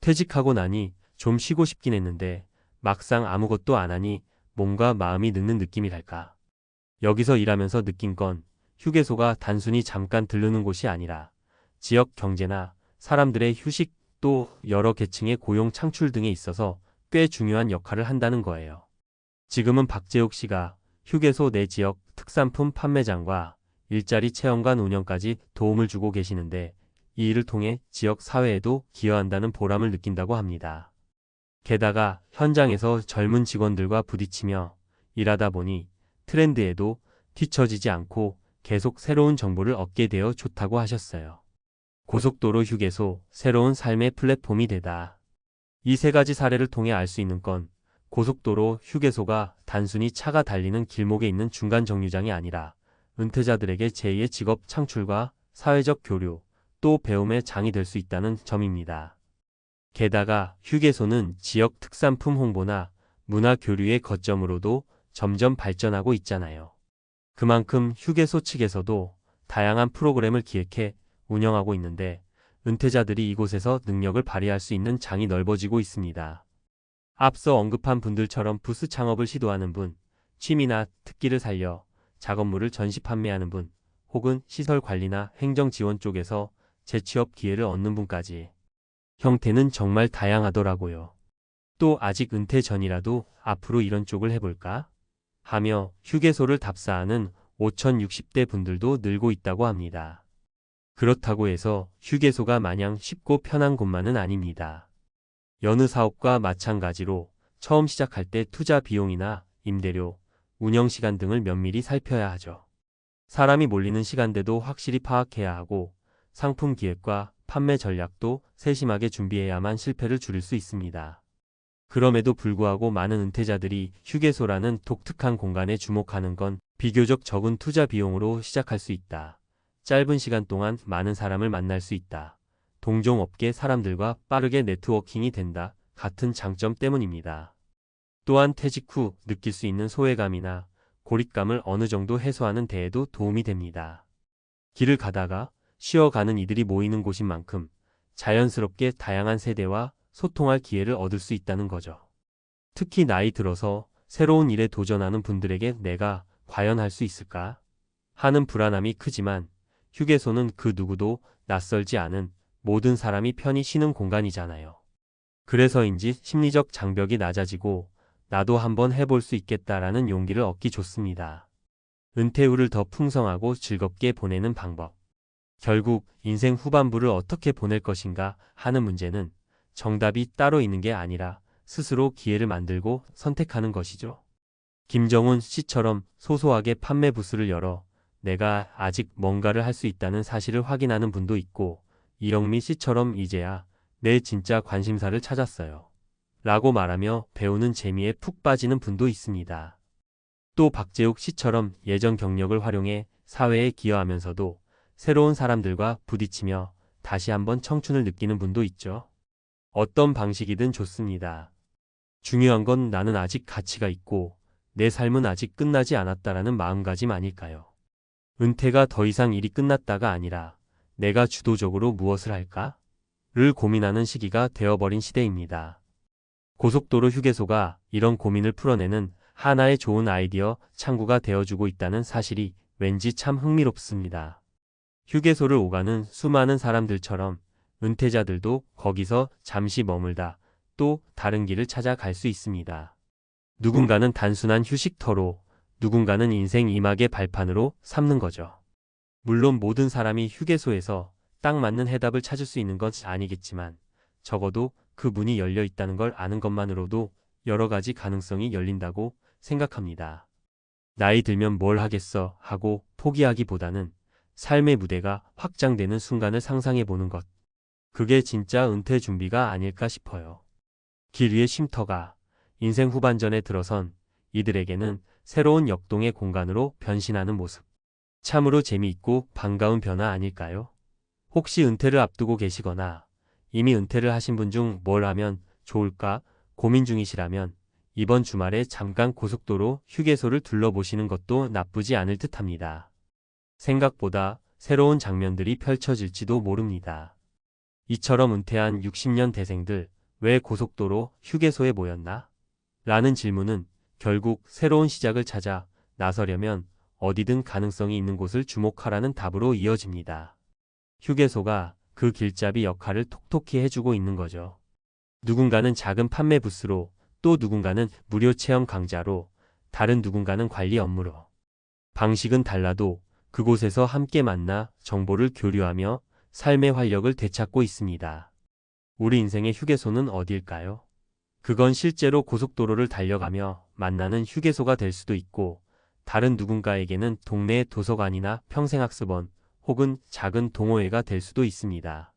퇴직하고 나니 좀 쉬고 싶긴 했는데 막상 아무것도 안 하니 몸과 마음이 늙는 느낌이랄까. 여기서 일하면서 느낀 건 휴게소가 단순히 잠깐 들르는 곳이 아니라 지역 경제나 사람들의 휴식 또 여러 계층의 고용 창출 등에 있어서 꽤 중요한 역할을 한다는 거예요. 지금은 박재욱 씨가 휴게소 내 지역 특산품 판매장과 일자리 체험관 운영까지 도움을 주고 계시는데 이 일을 통해 지역 사회에도 기여한다는 보람을 느낀다고 합니다. 게다가 현장에서 젊은 직원들과 부딪히며 일하다 보니 트렌드에도 뒤처지지 않고 계속 새로운 정보를 얻게 되어 좋다고 하셨어요. 고속도로 휴게소, 새로운 삶의 플랫폼이 되다. 이 세 가지 사례를 통해 알 수 있는 건 고속도로 휴게소가 단순히 차가 달리는 길목에 있는 중간 정류장이 아니라 은퇴자들에게 제2의 직업 창출과 사회적 교류, 또 배움의 장이 될 수 있다는 점입니다. 게다가 휴게소는 지역 특산품 홍보나 문화 교류의 거점으로도 점점 발전하고 있잖아요. 그만큼 휴게소 측에서도 다양한 프로그램을 기획해 운영하고 있는데 은퇴자들이 이곳에서 능력을 발휘할 수 있는 장이 넓어지고 있습니다. 앞서 언급한 분들처럼 부스 창업을 시도하는 분, 취미나 특기를 살려 작업물을 전시 판매하는 분, 혹은 시설 관리나 행정 지원 쪽에서 재취업 기회를 얻는 분까지 형태는 정말 다양하더라고요. 또 아직 은퇴 전이라도 앞으로 이런 쪽을 해볼까? 하며 휴게소를 답사하는 5060대 분들도 늘고 있다고 합니다. 그렇다고 해서 휴게소가 마냥 쉽고 편한 곳만은 아닙니다. 여느 사업과 마찬가지로 처음 시작할 때 투자 비용이나 임대료, 운영시간 등을 면밀히 살펴야 하죠. 사람이 몰리는 시간대도 확실히 파악해야 하고 상품 기획과 판매 전략도 세심하게 준비해야만 실패를 줄일 수 있습니다. 그럼에도 불구하고 많은 은퇴자들이 휴게소라는 독특한 공간에 주목하는 건 비교적 적은 투자 비용으로 시작할 수 있다. 짧은 시간 동안 많은 사람을 만날 수 있다. 동종업계 사람들과 빠르게 네트워킹이 된다. 같은 장점 때문입니다. 또한 퇴직 후 느낄 수 있는 소외감이나 고립감을 어느 정도 해소하는 데에도 도움이 됩니다. 길을 가다가 쉬어가는 이들이 모이는 곳인 만큼 자연스럽게 다양한 세대와 소통할 기회를 얻을 수 있다는 거죠. 특히 나이 들어서 새로운 일에 도전하는 분들에게 내가 과연 할 수 있을까 하는 불안함이 크지만 휴게소는 그 누구도 낯설지 않은 모든 사람이 편히 쉬는 공간이잖아요. 그래서인지 심리적 장벽이 낮아지고 나도 한번 해볼 수 있겠다라는 용기를 얻기 좋습니다. 은퇴 후를 더 풍성하고 즐겁게 보내는 방법. 결국 인생 후반부를 어떻게 보낼 것인가 하는 문제는 정답이 따로 있는 게 아니라 스스로 기회를 만들고 선택하는 것이죠. 김정훈 씨처럼 소소하게 판매 부스를 열어 내가 아직 뭔가를 할 수 있다는 사실을 확인하는 분도 있고 이영미 씨처럼 이제야 내 진짜 관심사를 찾았어요. 라고 말하며 배우는 재미에 푹 빠지는 분도 있습니다. 또 박재욱 씨처럼 예전 경력을 활용해 사회에 기여하면서도 새로운 사람들과 부딪히며 다시 한번 청춘을 느끼는 분도 있죠. 어떤 방식이든 좋습니다. 중요한 건 나는 아직 가치가 있고 내 삶은 아직 끝나지 않았다라는 마음가짐 아닐까요? 은퇴가 더 이상 일이 끝났다가 아니라 내가 주도적으로 무엇을 할까? 를 고민하는 시기가 되어버린 시대입니다. 고속도로 휴게소가 이런 고민을 풀어내는 하나의 좋은 아이디어 창구가 되어주고 있다는 사실이 왠지 참 흥미롭습니다. 휴게소를 오가는 수많은 사람들처럼 은퇴자들도 거기서 잠시 머물다 또 다른 길을 찾아갈 수 있습니다. 누군가는 단순한 휴식터로, 누군가는 인생 이막의 발판으로 삼는 거죠. 물론 모든 사람이 휴게소에서 딱 맞는 해답을 찾을 수 있는 건 아니겠지만 적어도 그 문이 열려 있다는 걸 아는 것만으로도 여러 가지 가능성이 열린다고 생각합니다. 나이 들면 뭘 하겠어 하고 포기하기보다는 삶의 무대가 확장되는 순간을 상상해 보는 것. 그게 진짜 은퇴 준비가 아닐까 싶어요. 길 위의 쉼터가 인생 후반전에 들어선 이들에게는 새로운 역동의 공간으로 변신하는 모습. 참으로 재미있고 반가운 변화 아닐까요? 혹시 은퇴를 앞두고 계시거나 이미 은퇴를 하신 분 중 뭘 하면 좋을까 고민 중이시라면 이번 주말에 잠깐 고속도로 휴게소를 둘러보시는 것도 나쁘지 않을 듯합니다. 생각보다 새로운 장면들이 펼쳐질지도 모릅니다. 이처럼 은퇴한 60년 대생들 왜 고속도로 휴게소에 모였나? 라는 질문은 결국 새로운 시작을 찾아 나서려면 어디든 가능성이 있는 곳을 주목하라는 답으로 이어집니다. 휴게소가 그 길잡이 역할을 톡톡히 해주고 있는 거죠. 누군가는 작은 판매 부스로, 또 누군가는 무료 체험 강좌로, 다른 누군가는 관리 업무로. 방식은 달라도 그곳에서 함께 만나 정보를 교류하며 삶의 활력을 되찾고 있습니다. 우리 인생의 휴게소는 어디일까요? 그건 실제로 고속도로를 달려가며 만나는 휴게소가 될 수도 있고, 다른 누군가에게는 동네의 도서관이나 평생학습원, 혹은 작은 동호회가 될 수도 있습니다.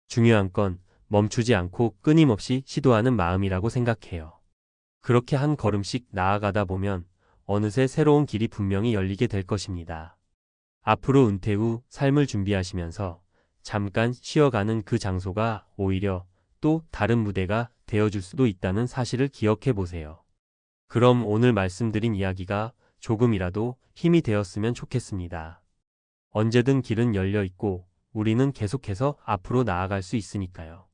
중요한 건 멈추지 않고 끊임없이 시도하는 마음이라고 생각해요. 그렇게 한 걸음씩 나아가다 보면 어느새 새로운 길이 분명히 열리게 될 것입니다. 앞으로 은퇴 후 삶을 준비하시면서 잠깐 쉬어가는 그 장소가 오히려 또 다른 무대가 되어줄 수도 있다는 사실을 기억해 보세요. 그럼 오늘 말씀드린 이야기가 조금이라도 힘이 되었으면 좋겠습니다. 언제든 길은 열려 있고 우리는 계속해서 앞으로 나아갈 수 있으니까요.